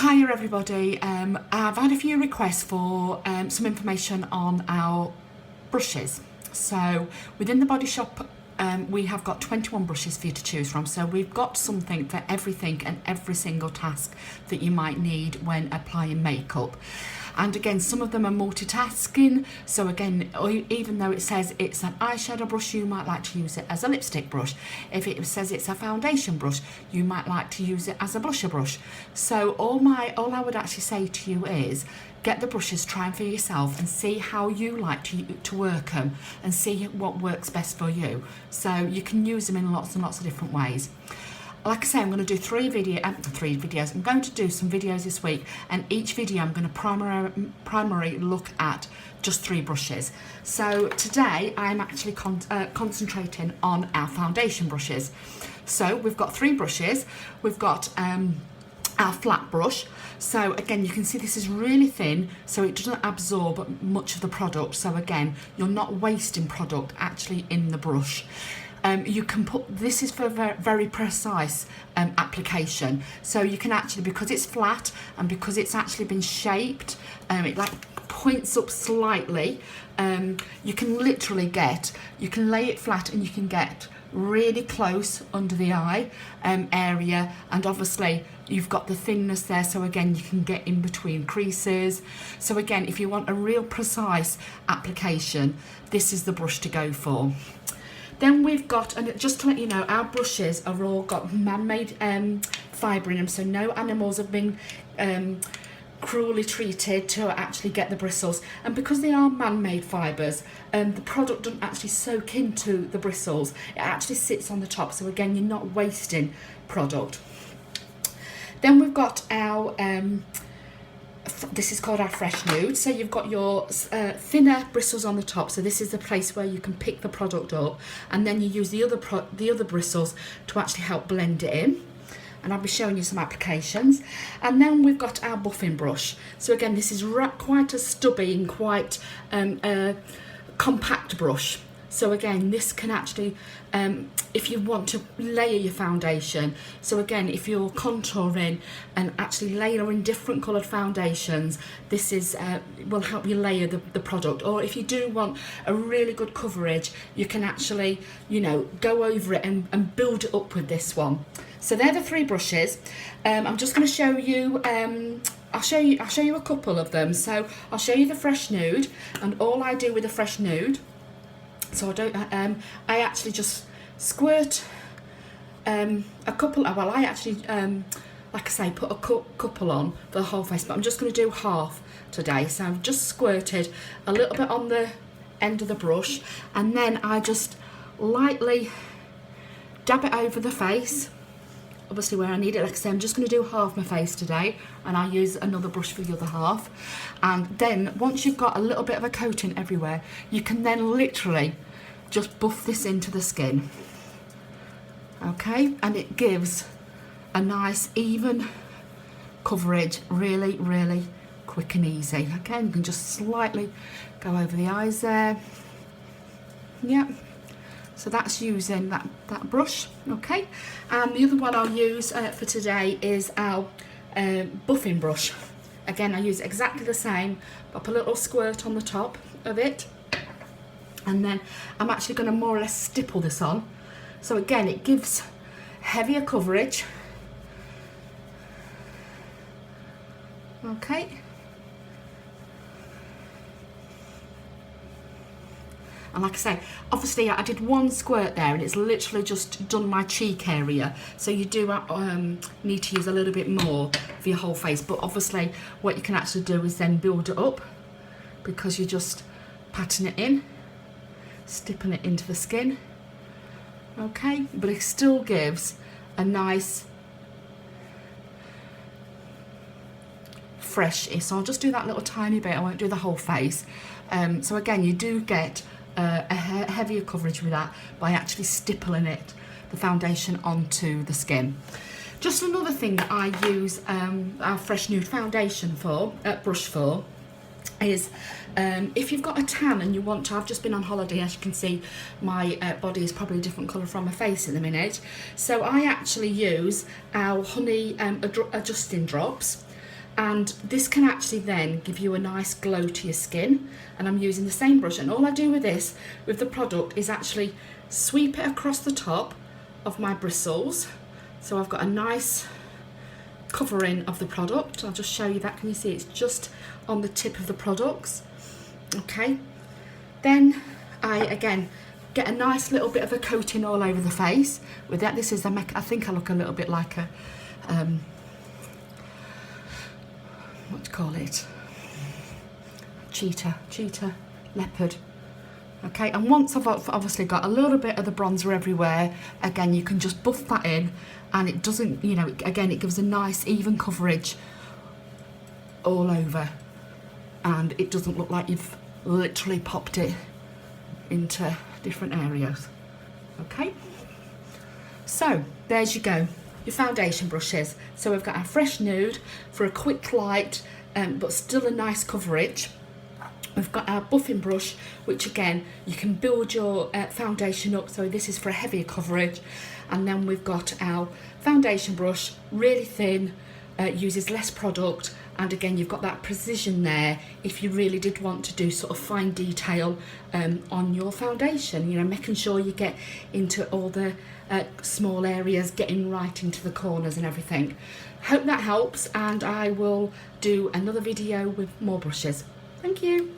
Hiya everybody, I've had a few requests for some information on our brushes. So within the Body Shop we have got 21 brushes for you to choose from, so we've got something for everything and every single task that you might need when applying makeup. And again, some of them are multitasking, so again, even though it says it's an eyeshadow brush, you might like to use it as a lipstick brush. If it says it's a foundation brush, you might like to use it as a blusher brush. So all I would actually say to you is get the brushes, try them for yourself and see how you like to work them and see what works best for you. So you can use them in lots and lots of different ways. Like I say, I'm going to do three videos. I'm going to do some videos this week, and each video I'm going to primarily look at just 3 brushes. So today I'm actually concentrating on our foundation brushes. So we've got 3 brushes. We've got our flat brush. So again, you can see this is really thin, so it doesn't absorb much of the product. So again, you're not wasting product actually in the brush. You can put, this is for very precise application. So you can actually, because it's flat and because it's actually been shaped, it like points up slightly, you can literally you can lay it flat and you can get really close under the eye area, and obviously you've got the thinness there, so again you can get in between creases. So again, if you want a real precise application, this is the brush to go for. Then we've got, and just to let you know, our brushes are all got man-made fibre in them, so no animals have been cruelly treated to actually get the bristles. And because they are man-made fibres, the product doesn't actually soak into the bristles. It actually sits on the top, so again, you're not wasting product. Then we've got our this is called our Fresh Nude. So you've got your thinner bristles on the top, so this is the place where you can pick the product up, and then you use the other bristles to actually help blend it in, and I'll be showing you some applications. And then we've got our buffing brush. So again, this is quite a stubby and quite compact brush. So again, this can actually, if you want to layer your foundation, so again, if you're contouring and actually layering different coloured foundations, this is will help you layer the product. Or if you do want a really good coverage, you can actually, you know, go over it and build it up with this one. So they're the 3 brushes. I'm just going to show you. I'll show you a couple of them. So I'll show you the Fresh Nude, and all I do with the Fresh Nude. So I actually just squirt a couple, well I actually, like I say, put a couple on for the whole face, but I'm just going to do half today. So I've just squirted a little bit on the end of the brush, and then I just lightly dab it over the face, obviously where I need it. Like I say, I'm just going to do half my face today, and I'll use another brush for the other half. And then once you've got a little bit of a coating everywhere, you can then literally just buff this into the skin. Okay, and it gives a nice even coverage, really, really quick and easy. Okay, you can just slightly go over the eyes there. Yep. So that's using that brush. Okay, and the other one I'll use for today is our buffing brush. Again, I use exactly the same, pop a little squirt on the top of it, and then I'm actually going to more or less stipple this on. So again, it gives heavier coverage. Okay. And like I say, obviously I did 1 squirt there, and it's literally just done my cheek area. So you do need to use a little bit more for your whole face. But obviously what you can actually do is then build it up, because you're just patting it in, stippling it into the skin. Okay, but it still gives a nice fresh. So I'll just do that little tiny bit, I won't do the whole face. So again, you do get a heavier coverage with that by actually stippling the foundation onto the skin. Just another thing that I use our Fresh Nude foundation brush for is if you've got a tan and you want to, I've just been on holiday, as you can see my body is probably a different colour from my face in a minute, so I actually use our Honey adjusting drops. and this can actually then give you a nice glow to your skin. And I'm using the same brush, and all I do with this, with the product, is actually sweep it across the top of my bristles, so I've got a nice covering of the product. I'll just show you that. Can you see it's just on the tip of the products? Okay, then I again get a nice little bit of a coating all over the face with that. This is I think I look a little bit like a what do you call it, cheetah leopard. Okay, and once I've obviously got a little bit of the bronzer everywhere, again you can just buff that in, and it doesn't, you know, again it gives a nice even coverage all over, and it doesn't look like you've literally popped it into different areas. Okay, so there's you go, your foundation brushes. So we've got our fresh nude for a quick light but still a nice coverage. We've got our buffing brush, which again you can build your foundation up, so this is for a heavier coverage. And then we've got our foundation brush, really thin, uses less product, and again you've got that precision there if you really did want to do sort of fine detail on your foundation, you know, making sure you get into all the small areas, getting right into the corners and everything. Hope that helps, and I will do another video with more brushes. Thank you.